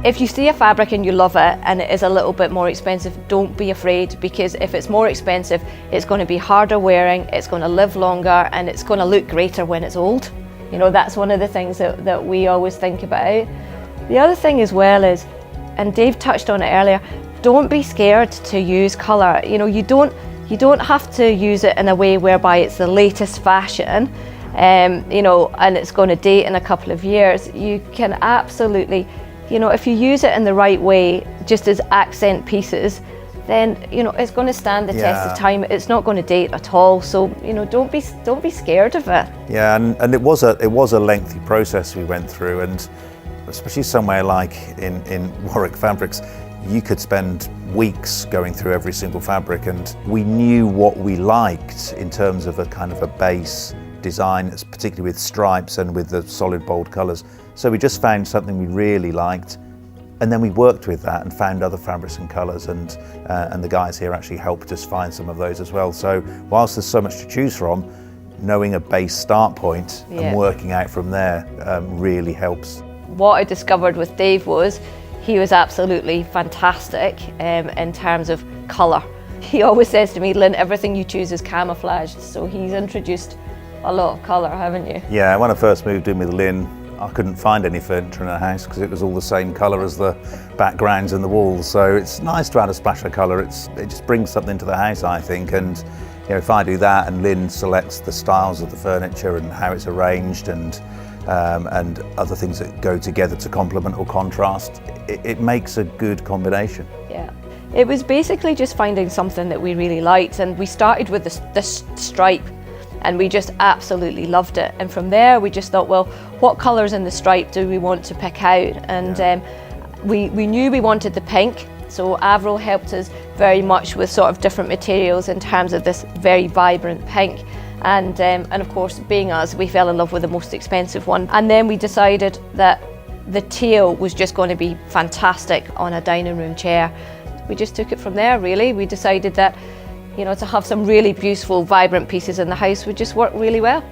If you see a fabric and you love it and it is a little bit more expensive, don't be afraid, because if it's more expensive, it's going to be harder wearing, it's going to live longer, and it's going to look greater when it's old. You know, that's one of the things that we always think about. The other thing as well is, and Dave touched on it earlier, don't be scared to use colour. You know, you don't have to use it in a way whereby it's the latest fashion, you know, and it's going to date in a couple of years. You can absolutely, you know, if you use it in the right way, just as accent pieces, then, you know, it's going to stand the test of time. It's not going to date at all. So, you know, don't be scared of it. Yeah, and it was a lengthy process we went through, and especially somewhere like in Warwick Fabrics, you could spend weeks going through every single fabric, and we knew what we liked in terms of a kind of a base design, particularly with stripes and with the solid bold colours. So we just found something we really liked, and then we worked with that and found other fabrics and colours, and the guys here actually helped us find some of those as well. So whilst there's so much to choose from, knowing a base start point and working out from there really helps. What I discovered with Dave was he was absolutely fantastic in terms of colour. He always says to me, Lynn, everything you choose is camouflaged. So he's introduced a lot of colour, haven't you? Yeah, when I first moved in with Lynn, I couldn't find any furniture in the house because it was all the same colour as the backgrounds and the walls. So it's nice to add a splash of colour. It just brings something to the house, I think. And you know, if I do that and Lynn selects the styles of the furniture and how it's arranged and other things that go together to complement or contrast, it makes a good combination. Yeah, it was basically just finding something that we really liked, and we started with this stripe, and we just absolutely loved it. And from there we just thought, well, what colours in the stripe do we want to pick out? And we knew we wanted the pink, so Avro helped us very much with sort of different materials in terms of this very vibrant pink. And of course, being us, we fell in love with the most expensive one. And then we decided that the teal was just going to be fantastic on a dining room chair. We just took it from there, really. We decided that, you know, to have some really beautiful, vibrant pieces in the house would just work really well.